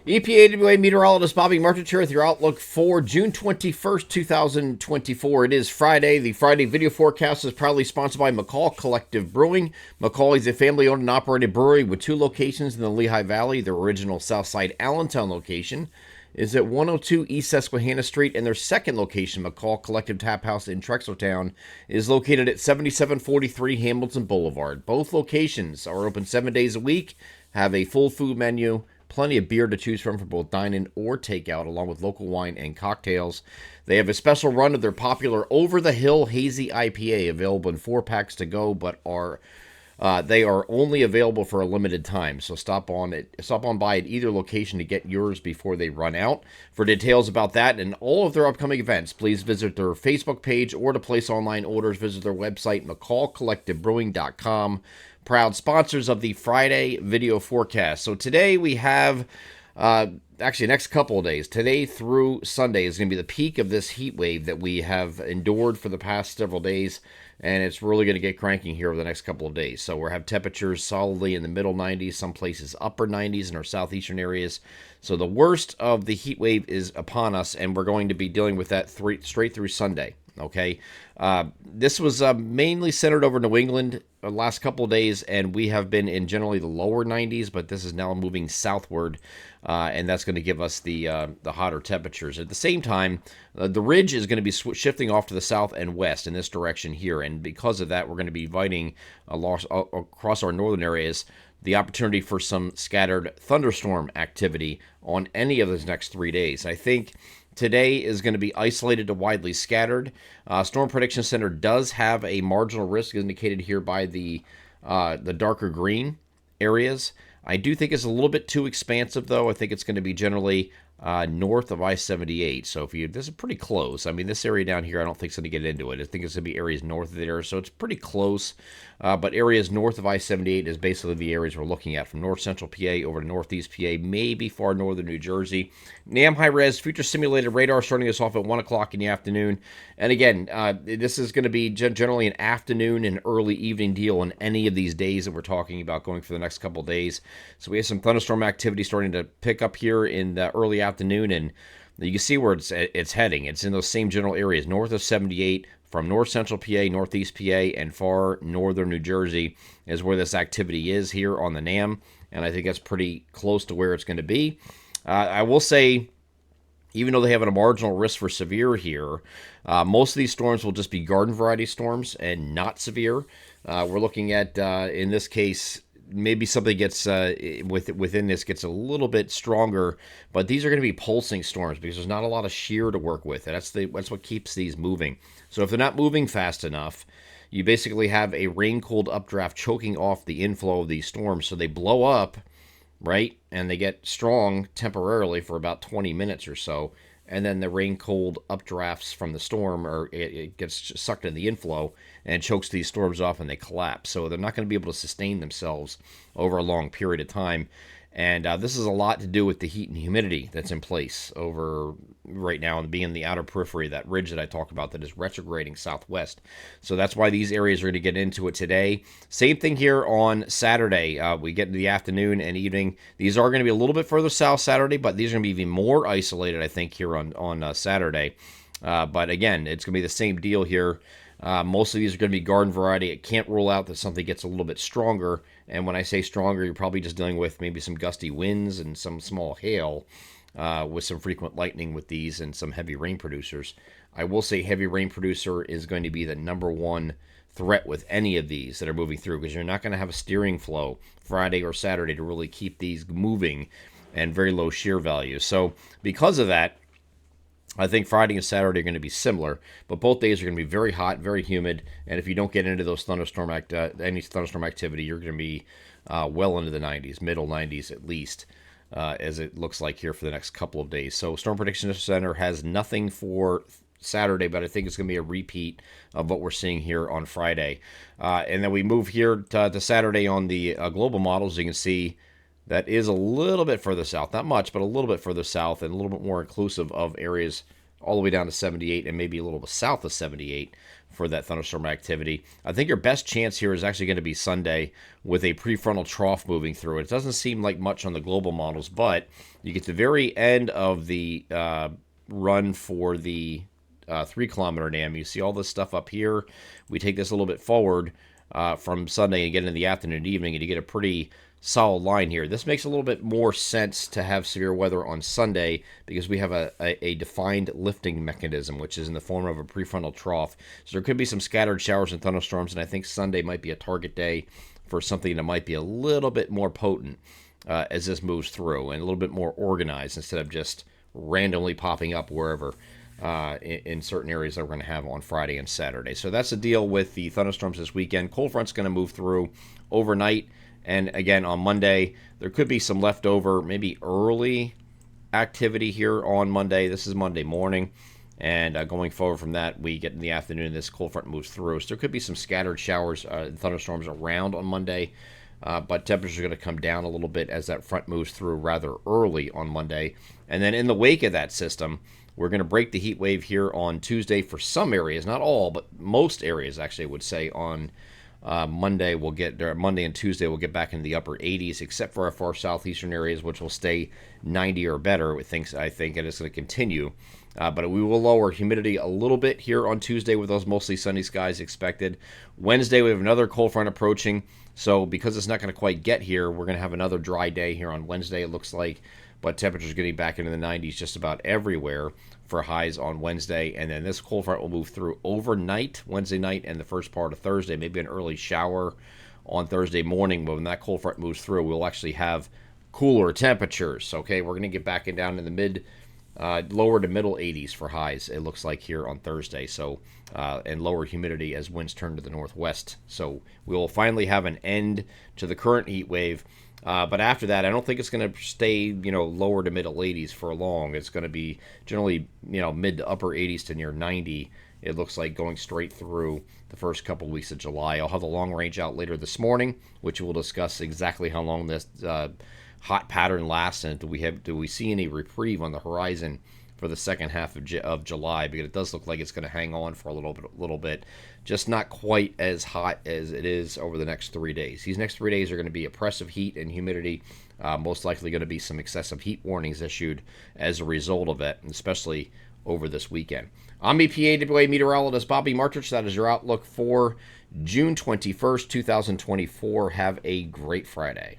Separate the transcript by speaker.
Speaker 1: EPAWA meteorologist Bobby Martich here with your outlook for June 21st, 2024. It is Friday. The Friday video forecast is proudly sponsored by McCall Collective Brewing. McCall is a family-owned and operated brewery with 2 locations in the Lehigh Valley. Their original Southside Allentown location is at 102 East Susquehanna Street, and their second location, McCall Collective Tap House in Trexlertown, is located at 7743 Hamilton Boulevard. Both locations are open 7 days a week, have a full food menu, plenty of beer to choose from for both dine-in or takeout, along with local wine and cocktails. They have a special run of their popular Over the Hill Hazy IPA available in 4-packs to go, but they are only available for a limited time. So stop on by at either location to get yours before they run out. For details about that and all of their upcoming events, please visit their Facebook page, or to place online orders, visit their website, mccallcollectivebrewing.com. Proud sponsors of the Friday video forecast. So today we have, actually the next couple of days, today through Sunday is going to be the peak of this heat wave that we have endured for the past several days, and it's really going to get cranking here over the next couple of days. So we'll have temperatures solidly in the middle 90s, some places upper 90s in our southeastern areas. So the worst of the heat wave is upon us, and we're going to be dealing with that straight through Sunday. Okay, this was mainly centered over New England the last couple of days, and we have been in generally the lower 90s, but this is now moving southward, and that's going to give us the hotter temperatures. At the same time, the ridge is going to be shifting off to the south and west in this direction here, and because of that, we're going to be inviting across our northern areas the opportunity for some scattered thunderstorm activity on any of those next 3 days. I think today is going to be isolated to widely scattered. Storm Prediction Center does have a marginal risk indicated here by the darker green areas. I do think it's a little bit too expansive, though. I think it's going to be generally north of I-78. So this is pretty close. I mean, this area down here, I don't think it's going to get into it. I think it's going to be areas north of there, so it's pretty close. But areas north of I-78 is basically the areas we're looking at, from north central PA over to northeast PA, maybe far northern New Jersey. NAM high-res future simulated radar starting us off at 1 o'clock in the afternoon. And again, this is going to be generally an afternoon and early evening deal on any of these days that we're talking about going for the next couple of days. So we have some thunderstorm activity starting to pick up here in the early afternoon, and you can see where it's heading. It's in those same general areas, north of 78, from north central PA, northeast PA, and far northern New Jersey is where this activity is here on the NAM, and I think that's pretty close to where it's going to be. I will say, even though they have a marginal risk for severe here, most of these storms will just be garden variety storms and not severe. We're looking at, in this case, maybe something gets within this gets a little bit stronger, but these are going to be pulsing storms because there's not a lot of shear to work with. And that's what keeps these moving. So if they're not moving fast enough, you basically have a rain-cooled updraft choking off the inflow of these storms. So they blow up, right, and they get strong temporarily for about 20 minutes or so, and then the rain-cold updrafts from the storm, or it gets sucked in the inflow and chokes these storms off, and they collapse. So they're not going to be able to sustain themselves over a long period of time. And this is a lot to do with the heat and humidity that's in place over right now and being in the outer periphery, that ridge that I talked about that is retrograding southwest. So that's why these areas are going to get into it today. Same thing here on Saturday. We get into the afternoon and evening. These are going to be a little bit further south Saturday, but these are going to be even more isolated, I think, here on Saturday. But again, it's going to be the same deal here. Most of these are going to be garden variety. It can't rule out that something gets a little bit stronger. And when I say stronger, you're probably just dealing with maybe some gusty winds and some small hail with some frequent lightning with these and some heavy rain producers. I will say heavy rain producer is going to be the number one threat with any of these that are moving through, because you're not going to have a steering flow Friday or Saturday to really keep these moving and very low shear values. So because of that, I think Friday and Saturday are going to be similar, but both days are going to be very hot, very humid, and if you don't get into those thunderstorm activity, you're going to be well into the 90s, middle 90s at least, as it looks like here for the next couple of days. So Storm Prediction Center has nothing for Saturday, but I think it's going to be a repeat of what we're seeing here on Friday. And then we move here to Saturday on the global models. You can see that is a little bit further south, not much, but a little bit further south and a little bit more inclusive of areas all the way down to 78 and maybe a little bit south of 78 for that thunderstorm activity. I think your best chance here is actually going to be Sunday with a prefrontal trough moving through it. It doesn't seem like much on the global models, but you get to the very end of the run for the 3 kilometer dam. You see all this stuff up here. We take this a little bit forward from Sunday and get into the afternoon and evening, and you get a pretty solid line here. This makes a little bit more sense to have severe weather on Sunday because we have a defined lifting mechanism, which is in the form of a prefrontal trough. So there could be some scattered showers and thunderstorms, and I think Sunday might be a target day for something that might be a little bit more potent as this moves through and a little bit more organized instead of just randomly popping up wherever in certain areas that we're going to have on Friday and Saturday. So that's the deal with the thunderstorms this weekend. Cold front's going to move through overnight. And again, on Monday, there could be some leftover, maybe early activity here on Monday. This is Monday morning. And going forward from that, we get in the afternoon, this cold front moves through. So there could be some scattered showers and thunderstorms around on Monday. But temperatures are going to come down a little bit as that front moves through rather early on Monday. And then in the wake of that system, we're going to break the heat wave here on Tuesday for some areas, not all, but most areas actually I would say on Monday. Monday and Tuesday we'll get back into the upper 80s, except for our far southeastern areas, which will stay 90 or better. I think, and it's going to continue. But we will lower humidity a little bit here on Tuesday with those mostly sunny skies expected. Wednesday we have another cold front approaching. So because it's not going to quite get here, we're going to have another dry day here on Wednesday, it looks like. But temperatures getting back into the 90s just about everywhere for highs on Wednesday. And then this cold front will move through overnight, Wednesday night, and the first part of Thursday. Maybe an early shower on Thursday morning. But when that cold front moves through, we'll actually have cooler temperatures. Okay, we're going to get back in down in the lower to middle 80s for highs, it looks like here on Thursday. So, and lower humidity as winds turn to the northwest. So we will finally have an end to the current heat wave. But after that, I don't think it's going to stay, lower to middle 80s for long. It's going to be generally, mid to upper 80s to near 90. It looks like going straight through the first couple weeks of July. I'll have the long range out later this morning, which we'll discuss exactly how long this hot pattern lasts and do we see any reprieve on the horizon for the second half of July, because it does look like it's going to hang on for a little bit, just not quite as hot as it is over the next 3 days. These next 3 days are going to be oppressive heat and humidity, most likely going to be some excessive heat warnings issued as a result of it, especially over this weekend. I'm EPAWA meteorologist Bobby Martrich. That is your outlook for June 21st, 2024. Have a great Friday.